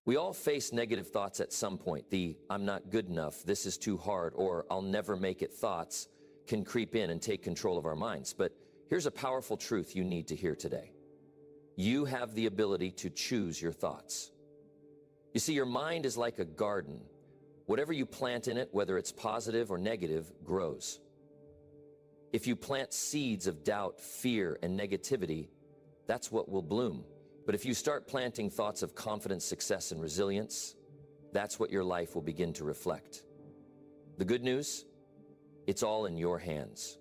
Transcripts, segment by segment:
We all face negative thoughts at some point. The "I'm not good enough, this is too hard," or "I'll never make it" thoughts can creep in and take control of our minds. But here's a powerful truth you need to hear today. You have the ability to choose your thoughts. You see, your mind is like a garden. Whatever you plant in it, whether it's positive or negative, grows. If you plant seeds of doubt, fear, and negativity, that's what will bloom. But if you start planting thoughts of confidence, success, and resilience, that's what your life will begin to reflect. The good news? It's all in your hands.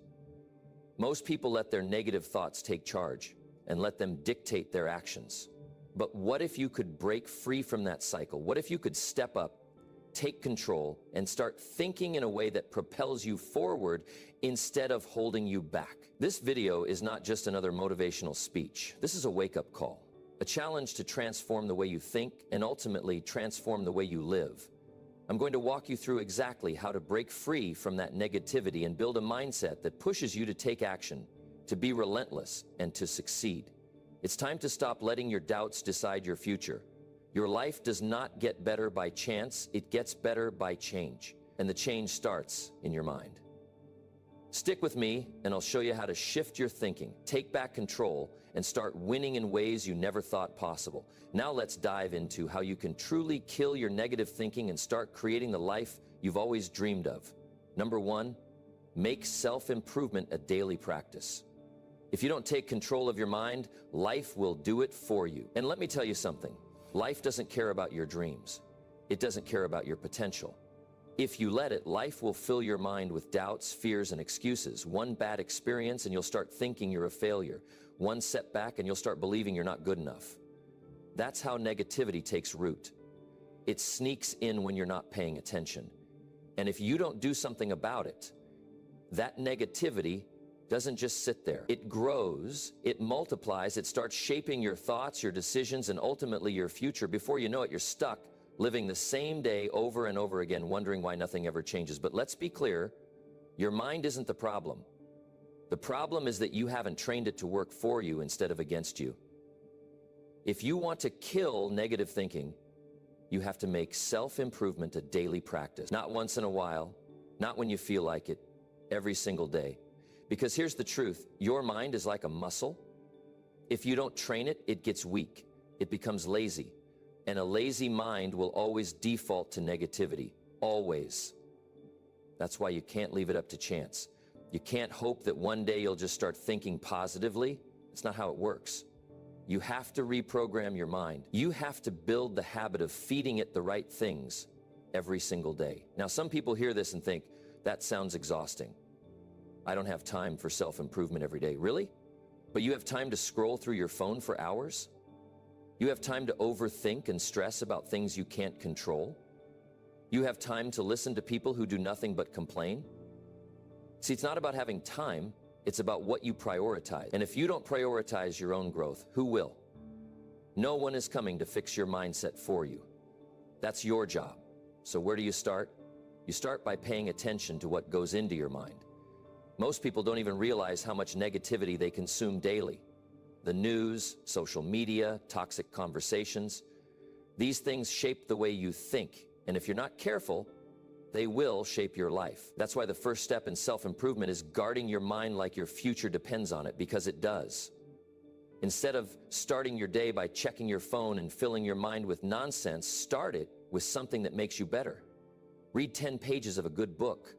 Most people let their negative thoughts take charge and let them dictate their actions. But what if you could break free from that cycle? What if you could step up, take control, and start thinking in a way that propels you forward instead of holding you back? This video is not just another motivational speech. This is a wake-up call, a challenge to transform the way you think and ultimately transform the way you live. I'm going to walk you through exactly how to break free from that negativity and build a mindset that pushes you to take action, to be relentless, and to succeed. It's time to stop letting your doubts decide your future. Your life does not get better by chance, it gets better by change. And the change starts in your mind. Stick with me and I'll show you how to shift your thinking, take back control, and start winning in ways you never thought possible. Now let's dive into how you can truly kill your negative thinking and start creating the life you've always dreamed of. Number one, make self-improvement a daily practice. If you don't take control of your mind, life will do it for you. And let me tell you something. Life doesn't care about your dreams. It doesn't care about your potential. If you let it, life will fill your mind with doubts, fears, and excuses. One bad experience and you'll start thinking you're a failure. One setback and you'll start believing you're not good enough. That's how negativity takes root. It sneaks in when you're not paying attention. And if you don't do something about it, that negativity doesn't just sit there. It grows, it multiplies, it starts shaping your thoughts, your decisions, and ultimately your future. Before you know it, you're stuck living the same day over and over again, wondering why nothing ever changes. But let's be clear, your mind isn't the problem. The problem is that you haven't trained it to work for you instead of against you. If you want to kill negative thinking, you have to make self-improvement a daily practice. Not once in a while, not when you feel like it, every single day. Because here's the truth, your mind is like a muscle. If you don't train it, it gets weak. It becomes lazy. And a lazy mind will always default to negativity, always. That's why you can't leave it up to chance. You can't hope that one day you'll just start thinking positively. It's not how it works. You have to reprogram your mind. You have to build the habit of feeding it the right things every single day. Now, some people hear this and think, that sounds exhausting. I don't have time for self-improvement every day. Really? But you have time to scroll through your phone for hours? You have time to overthink and stress about things you can't control? You have time to listen to people who do nothing but complain? See, it's not about having time, it's about what you prioritize. And if you don't prioritize your own growth, who will? No one is coming to fix your mindset for you. That's your job. So where do you start? You start by paying attention to what goes into your mind. Most people don't even realize how much negativity they consume daily. The news, social media, toxic conversations. These things shape the way you think, and if you're not careful, they will shape your life. That's why the first step in self-improvement is guarding your mind like your future depends on it, because it does. Instead of starting your day by checking your phone and filling your mind with nonsense, start it with something that makes you better. Read 10 pages of a good book.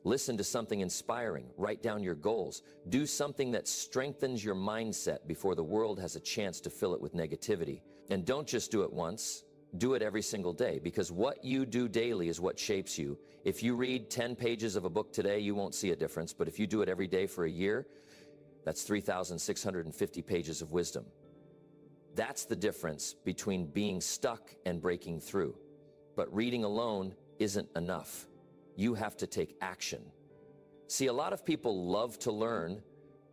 Listen to something inspiring, write down your goals, do something that strengthens your mindset before the world has a chance to fill it with negativity. And don't just do it once, do it every single day, because what you do daily is what shapes you. If you read 10 pages of a book today, you won't see a difference, but if you do it every day for a year, that's 3,650 pages of wisdom. That's the difference between being stuck and breaking through. But reading alone isn't enough. You have to take action. See, a lot of people love to learn,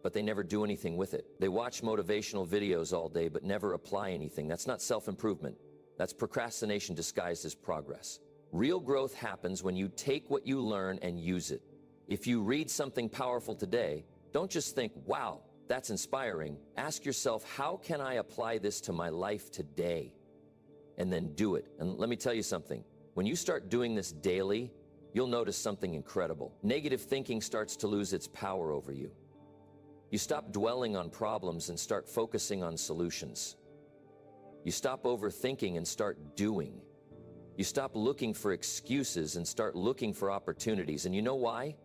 but they never do anything with it. They watch motivational videos all day, but never apply anything. That's not self-improvement. That's procrastination disguised as progress. Real growth happens when you take what you learn and use it. If you read something powerful today, don't just think, wow, that's inspiring. Ask yourself, how can I apply this to my life today? and then do it. And let me tell you something. When you start doing this daily, you'll notice something incredible. Negative thinking starts to lose its power over you. You stop dwelling on problems and start focusing on solutions. You stop overthinking and start doing. You stop looking for excuses and start looking for opportunities. And you know why?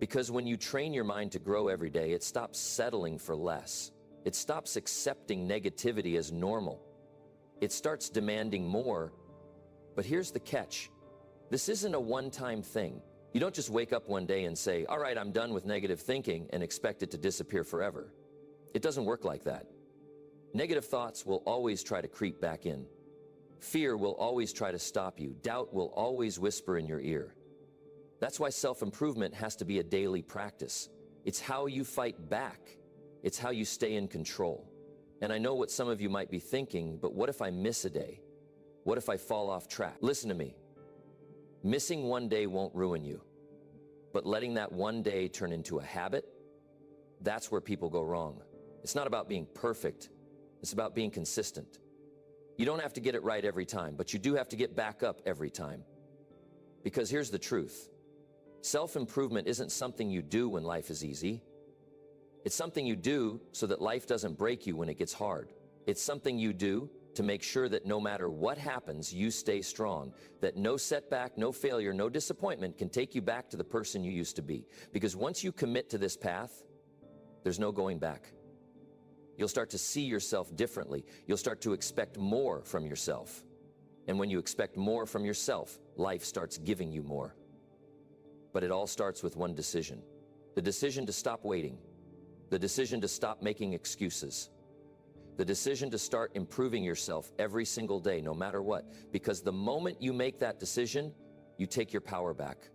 Because when you train your mind to grow every day, it stops settling for less. It stops accepting negativity as normal. It starts demanding more. But here's the catch. This isn't a one-time thing. You don't just wake up one day and say, all right, I'm done with negative thinking, and expect it to disappear forever. It doesn't work like that. Negative thoughts will always try to creep back in. Fear will always try to stop you. Doubt will always whisper in your ear. That's why self-improvement has to be a daily practice. It's how you fight back. It's how you stay in control. And I know what some of you might be thinking, but what if I miss a day? What if I fall off track? Listen to me. Missing one day won't ruin you, but letting that one day turn into a habit, that's where people go wrong. It's not about being perfect. It's about being consistent. You don't have to get it right every time, but you do have to get back up every time. Because here's the truth. Self-improvement isn't something you do when life is easy. It's something you do so that life doesn't break you when it gets hard. It's something you do to make sure that no matter what happens, you stay strong, that no setback, no failure, no disappointment can take you back to the person you used to be. Because once you commit to this path, there's no going back. You'll start to see yourself differently. You'll start to expect more from yourself. And when you expect more from yourself, life starts giving you more. But it all starts with one decision. The decision to stop waiting. The decision to stop making excuses. The decision to start improving yourself every single day, no matter what. Because the moment you make that decision, you take your power back.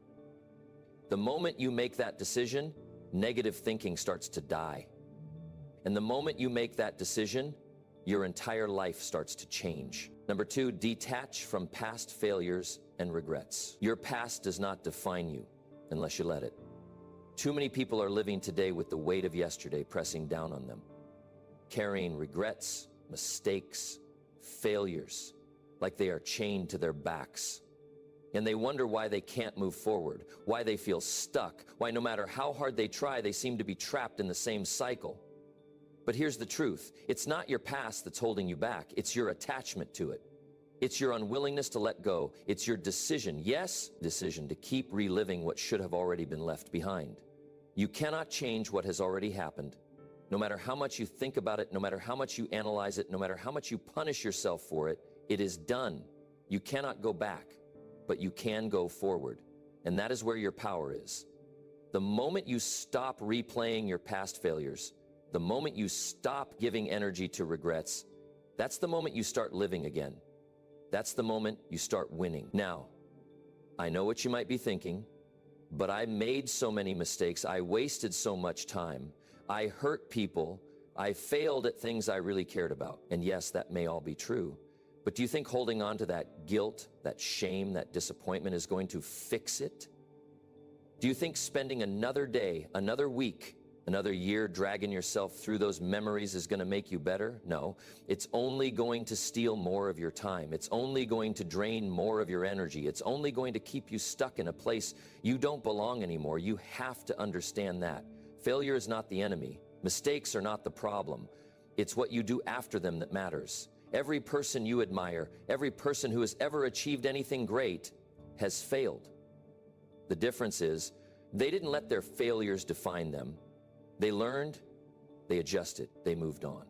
The moment you make that decision, negative thinking starts to die. And the moment you make that decision, your entire life starts to change. Number 2, detach from past failures and regrets. Your past does not define you unless you let it. Too many people are living today with the weight of yesterday pressing down on them, carrying regrets, mistakes, failures, like they are chained to their backs. And they wonder why they can't move forward, why they feel stuck, why no matter how hard they try, they seem to be trapped in the same cycle. But here's the truth. It's not your past that's holding you back. It's your attachment to it. It's your unwillingness to let go. It's your decision, yes, decision to keep reliving what should have already been left behind. You cannot change what has already happened. No matter how much you think about it, no matter how much you analyze it, no matter how much you punish yourself for it, it is done. You cannot go back, but you can go forward. And that is where your power is. The moment you stop replaying your past failures, the moment you stop giving energy to regrets, that's the moment you start living again. That's the moment you start winning. Now, I know what you might be thinking, but I made so many mistakes. I wasted so much time. I hurt people. I failed at things I really cared about. And yes, that may all be true. But do you think holding on to that guilt, that shame, that disappointment is going to fix it? Do you think spending another day, another week, another year dragging yourself through those memories is going to make you better? No, it's only going to steal more of your time. It's only going to drain more of your energy. It's only going to keep you stuck in a place you don't belong anymore. You have to understand that. Failure is not the enemy. Mistakes are not the problem. It's what you do after them that matters. Every person you admire, every person who has ever achieved anything great has failed. The difference is they didn't let their failures define them. They learned, they adjusted, they moved on.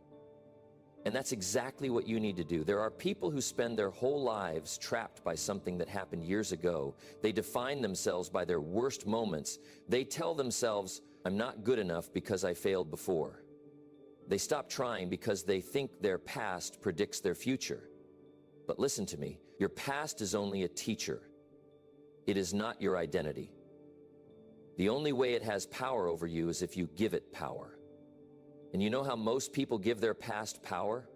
And that's exactly what you need to do. There are people who spend their whole lives trapped by something that happened years ago. They define themselves by their worst moments. They tell themselves, I'm not good enough because I failed before. They stop trying because they think their past predicts their future. But listen to me, your past is only a teacher. It is not your identity. The only way it has power over you is if you give it power. And you know how most people give their past power?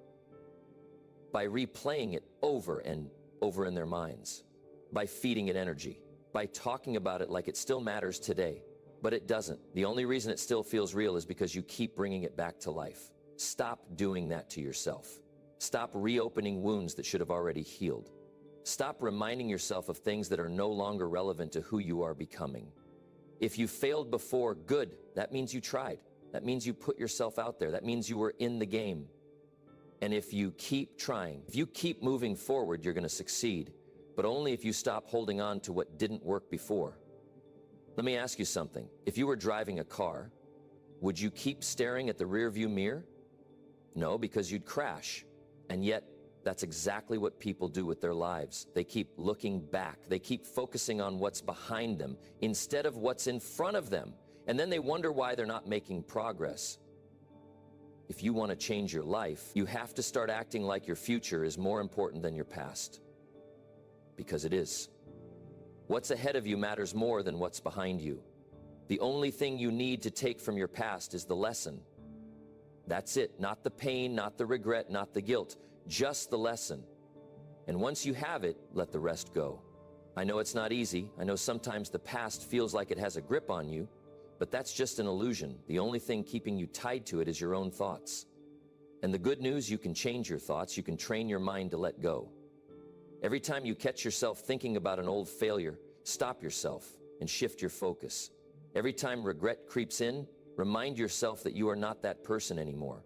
By replaying it over and over in their minds, by feeding it energy, by talking about it like it still matters today. But it doesn't. The only reason it still feels real is because you keep bringing it back to life. Stop doing that to yourself. Stop reopening wounds that should have already healed. Stop reminding yourself of things that are no longer relevant to who you are becoming. If you failed before, good. That means you tried. That means you put yourself out there. That means you were in the game. And if you keep trying, if you keep moving forward, you're going to succeed, but only if you stop holding on to what didn't work before. Let me ask you something. If you were driving a car, would you keep staring at the rearview mirror? No, because you'd crash. And yet, that's exactly what people do with their lives. They keep looking back. They keep focusing on what's behind them instead of what's in front of them. And then they wonder why they're not making progress. If you want to change your life, you have to start acting like your future is more important than your past. Because it is. What's ahead of you matters more than what's behind you. The only thing you need to take from your past is the lesson. That's it. Not the pain, not the regret, not the guilt. Just the lesson. And once you have it, let the rest go. I know it's not easy. I know sometimes the past feels like it has a grip on you, but that's just an illusion. The only thing keeping you tied to it is your own thoughts. And the good news, you can change your thoughts. You can train your mind to let go. Every time you catch yourself thinking about an old failure, stop yourself and shift your focus. Every time regret creeps in, remind yourself that you are not that person anymore.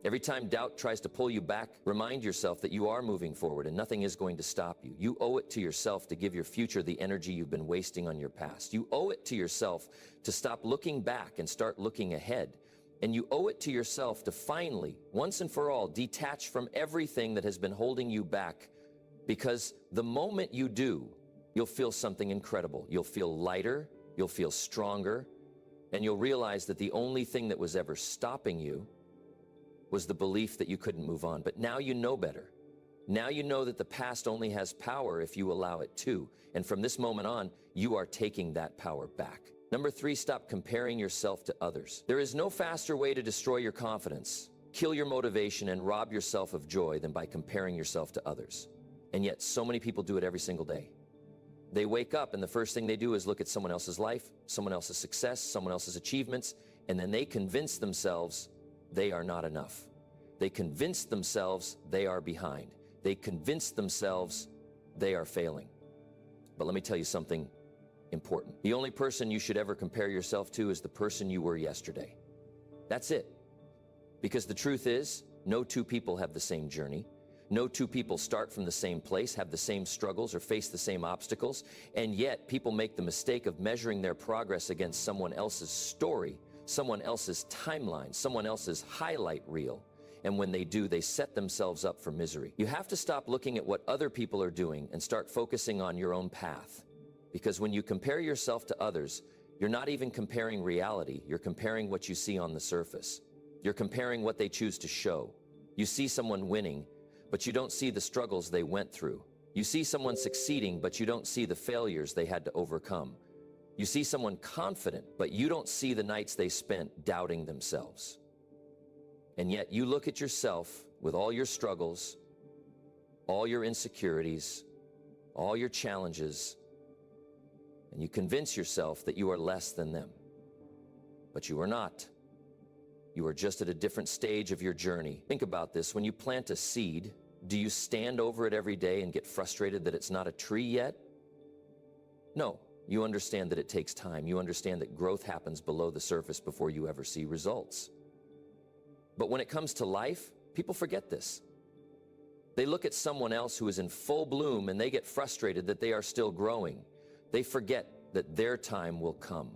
Every time doubt tries to pull you back, remind yourself that you are moving forward and nothing is going to stop you. You owe it to yourself to give your future the energy you've been wasting on your past. You owe it to yourself to stop looking back and start looking ahead. And you owe it to yourself to finally, once and for all, detach from everything that has been holding you back. Because the moment you do, you'll feel something incredible. You'll feel lighter, you'll feel stronger, and you'll realize that the only thing that was ever stopping you was the belief that you couldn't move on. But now you know better. Now you know that the past only has power if you allow it to. And from this moment on, you are taking that power back. Number 3, stop comparing yourself to others. There is no faster way to destroy your confidence, kill your motivation, and rob yourself of joy than by comparing yourself to others. And yet so many people do it every single day. They wake up and the first thing they do is look at someone else's life, someone else's success, someone else's achievements, and then they convince themselves they are not enough. They convince themselves they are behind. They convince themselves they are failing. But let me tell you something important. The only person you should ever compare yourself to is the person you were yesterday. That's it. Because the truth is, no two people have the same journey. No two people start from the same place, have the same struggles, or face the same obstacles. And yet, people make the mistake of measuring their progress against someone else's story, someone else's timeline, someone else's highlight reel. And when they do, they set themselves up for misery. You have to stop looking at what other people are doing and start focusing on your own path. Because when you compare yourself to others, you're not even comparing reality. You're comparing what you see on the surface. You're comparing what they choose to show. You see someone winning, but you don't see the struggles they went through. You see someone succeeding, but you don't see the failures they had to overcome. You see someone confident, but you don't see the nights they spent doubting themselves. And yet you look at yourself with all your struggles, all your insecurities, all your challenges, and you convince yourself that you are less than them. But you are not. You are just at a different stage of your journey. Think about this. When you plant a seed, do you stand over it every day and get frustrated that it's not a tree yet? No. You understand that it takes time. You understand that growth happens below the surface before you ever see results. But when it comes to life, people forget this. They look at someone else who is in full bloom and they get frustrated that they are still growing. They forget that their time will come.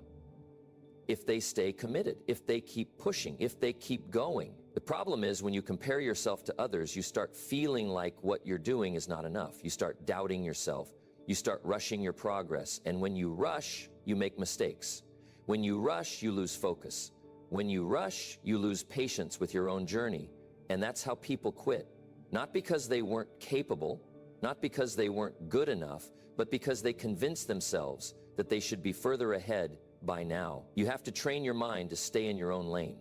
If they stay committed, if they keep pushing, if they keep going. The problem is when you compare yourself to others, you start feeling like what you're doing is not enough. You start doubting yourself. You start rushing your progress. And when you rush, you make mistakes. When you rush, you lose focus. When you rush, you lose patience with your own journey. And that's how people quit. Not because they weren't capable, not because they weren't good enough, but because they convinced themselves that they should be further ahead by now. You have to train your mind to stay in your own lane.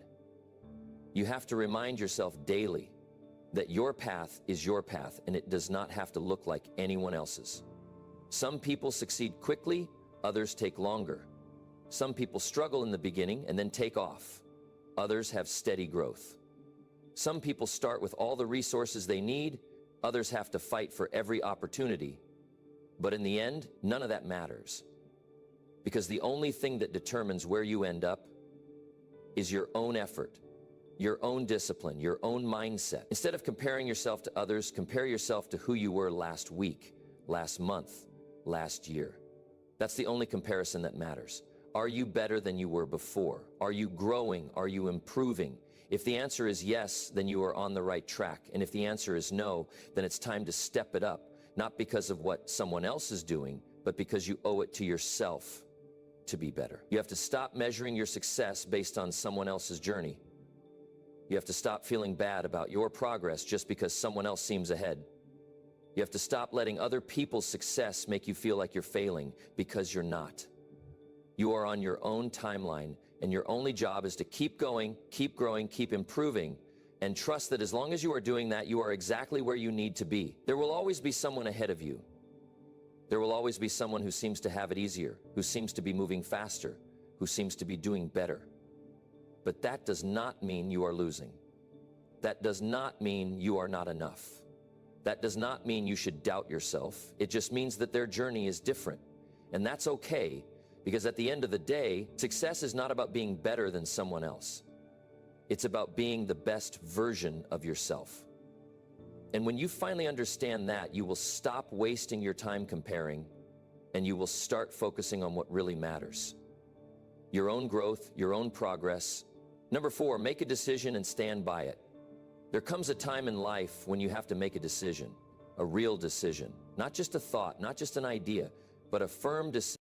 You have to remind yourself daily that your path is your path and it does not have to look like anyone else's. Some people succeed quickly, others take longer. Some people struggle in the beginning and then take off. Others have steady growth. Some people start with all the resources they need, others have to fight for every opportunity. But in the end, none of that matters. Because the only thing that determines where you end up is your own effort, your own discipline, your own mindset. Instead of comparing yourself to others, compare yourself to who you were last week, last month, last year. That's the only comparison that matters. Are you better than you were before? Are you growing? Are you improving? If the answer is yes, then you are on the right track. And if the answer is no, then it's time to step it up, not because of what someone else is doing, but because you owe it to yourself to be better. You have to stop measuring your success based on someone else's journey. You have to stop feeling bad about your progress just because someone else seems ahead. You have to stop letting other people's success make you feel like you're failing, because you're not. You are on your own timeline, and your only job is to keep going, keep growing, keep improving, and trust that as long as you are doing that, you are exactly where you need to be. There will always be someone ahead of you. There will always be someone who seems to have it easier, who seems to be moving faster, who seems to be doing better. But that does not mean you are losing. That does not mean you are not enough. That does not mean you should doubt yourself. It just means that their journey is different. And that's okay, because at the end of the day, success is not about being better than someone else. It's about being the best version of yourself. And when you finally understand that, you will stop wasting your time comparing, and you will start focusing on what really matters. Your own growth, your own progress. Number 4, make a decision and stand by it. There comes a time in life when you have to make a decision, a real decision, not just a thought, not just an idea, but a firm decision.